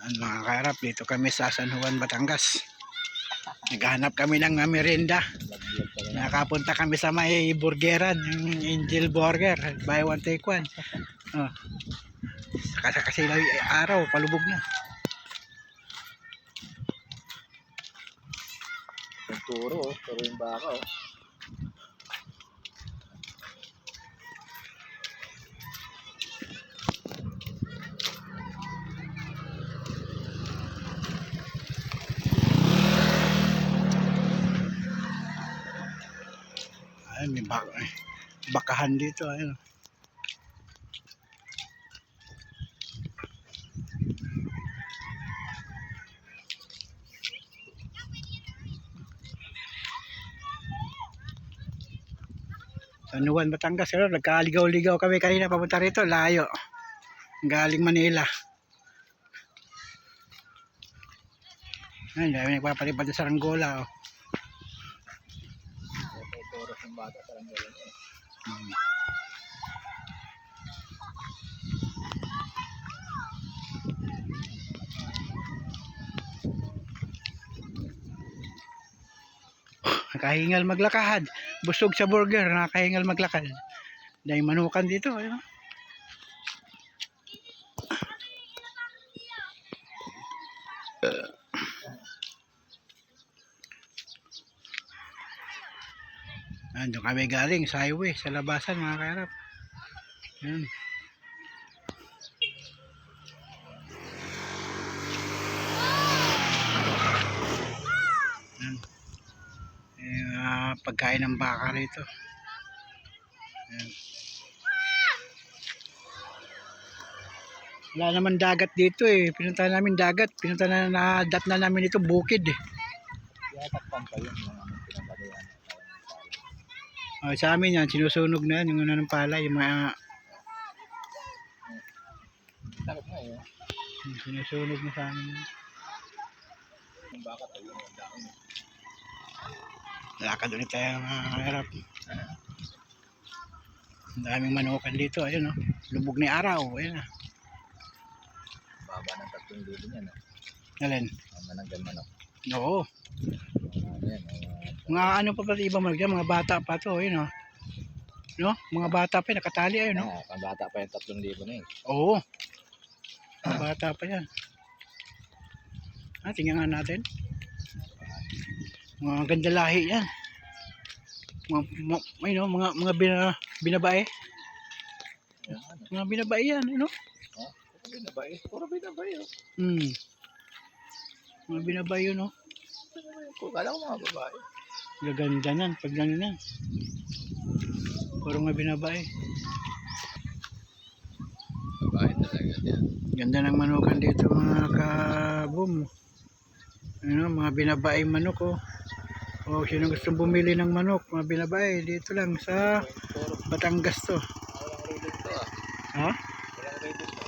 Mga kaharap, dito kami sa San Juan, Batangas. Naghanap kami ng merienda. Nakapunta kami sa may burgeran, yung Angel Burger, buy one take one. Oh. Kasi araw, palubog na. Yung turo yung baka Ayun, may bakahan dito. Ayun. San Juan, Batangas. Pero nagkaligaw-ligaw kami kanina papunta rito. Layo. Galing Manila. Ayun, dami nagpapalipad sa Saranggola. Oh. turo yung bata sa lang gawin Nakahingal maglakad. Busog sa burger, nakahingal maglakad. Dahil manukan dito. Ayun. Doon kami galing sa highway, sa labasan mga kaharap. Ayun. Pagkain ng baka rito. Ayan. Wala naman dagat dito eh. Pinunta namin dagat. Pinunta na dat na namin ito bukid eh. yatakpan pa yun yung pinagalian Sa amin yan, sinusunog na yan, yung ano ng pala, yung mga takot nga yun sinusunog na sa amin yan. yung baka tayo yung daan Lakad ulit tayo mga kaharap. Ang daming manukan dito, ayun oh. Lubog ni araw, ayun ah. baba ng 3,000 yan Alin? mananggal manok Oo. yan Mga ano pa pala iba mga bata pa to, ayun oh. No? Mga bata pa nakatali ayun no? pang bata pa yung 3,000 na yun Oo. Mga bata pa yan. Tingnan nga natin. Mga ganda lahi yan. Mga binabae. Mga binabae yan, ano? puro binabae Mga binabae yun, no? kala ko mga babae Gaganda nan, pag lang yan. Puro mga binabae. babae talaga yan Ganda ng manukan dito mga kabum. Ano, mga binabae manok, oh. O sino gustong bumili ng manok, mga binabae, dito lang sa Batangas to. walang ridin to Ha? walang ridin to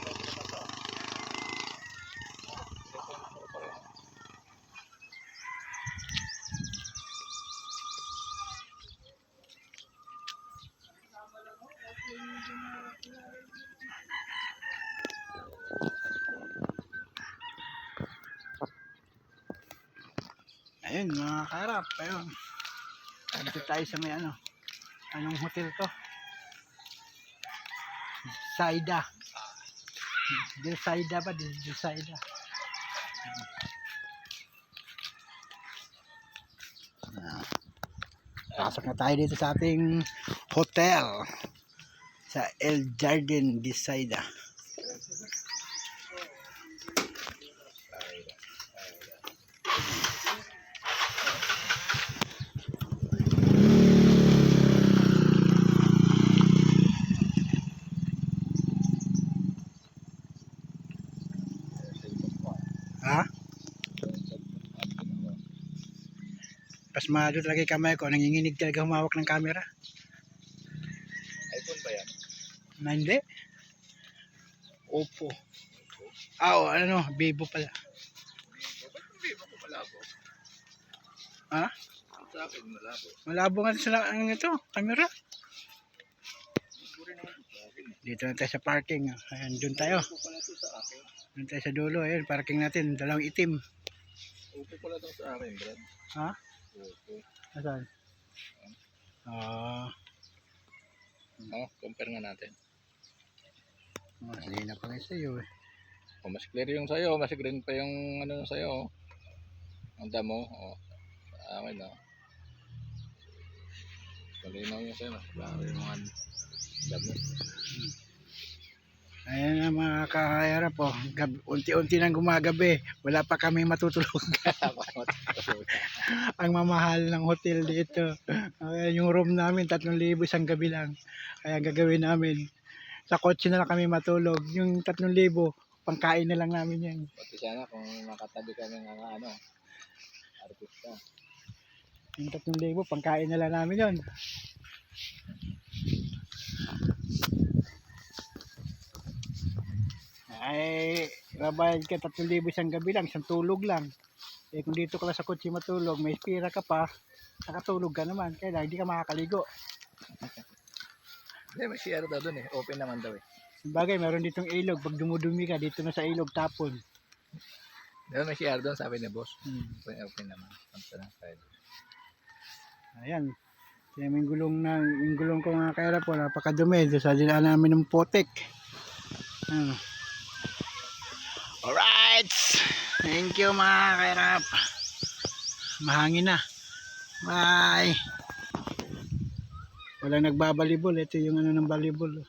Ayun mga karap, ayun. Dito tayo sa may ano. Anong hotel to? Saida. Del Saida ba? Del Saida. Pasok na tayo dito sa ating hotel. Sa El Jardin de Saida. Ha? Pasmado talaga yung kamay ko. Nanginginig talaga humawak ng camera. iPhone ba yan? Hindi. Oppo. Ano, Vivo pala. Hindi mo ko malabo Ha? sa akin malabo Malabo nga sila ang ito, camera. Dito na tayo sa parking. Ayan, dun tayo. ko pala ito sa akin Doon tayo sa dulo. Ayun, parking natin. Dalawang itim. Upo pala daw sa akin, Brad. Ha? Upo. Asan? Compare nga natin. Mas lina pa rin sa'yo eh. Mas clear yung sayo, mas green pa yung ano sayo. Ang damo. Sa akin malinaw yung sayo, mas klaro yung ano, damo. Ayan na mga kakayarap po. Unti-unti nang gumagabi. Wala pa kami matutulog. Ang mamahal ng hotel dito. Yung room namin 3,000 isang gabi lang. Kaya ang gagawin namin, sa kotse na lang kami matulog. Yung 3,000 pangkain na lang namin yan. Pati sana kung makatabi kami ng ano, artista. Yung 3,000 pangkain na lang namin yun. Ay babayad ka 3,000 isang gabi lang, isang tulog lang. Eh kung dito ka lang sa kotse matulog, may pira ka pa, nakatulog ka naman, kaya lang hindi ka makakaligo. Hindi, may CR daw dun eh. Open naman daw eh. Bagay, meron ditong ilog, pag dumudumi ka, dito na sa ilog tapon. Di ba may CR dun, sabi ni boss. Hmm. Open naman. Punta lang tayo. Ayan. Kaya yung gulong ko mga kaira po, napakadumi. Doon sa dilaan namin ng potek. Alright! Thank you mga kairap. Mahangin na. Bye! Walang nagbabalibol. Ito yung ano ng balibol.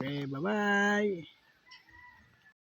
Okay, bye-bye!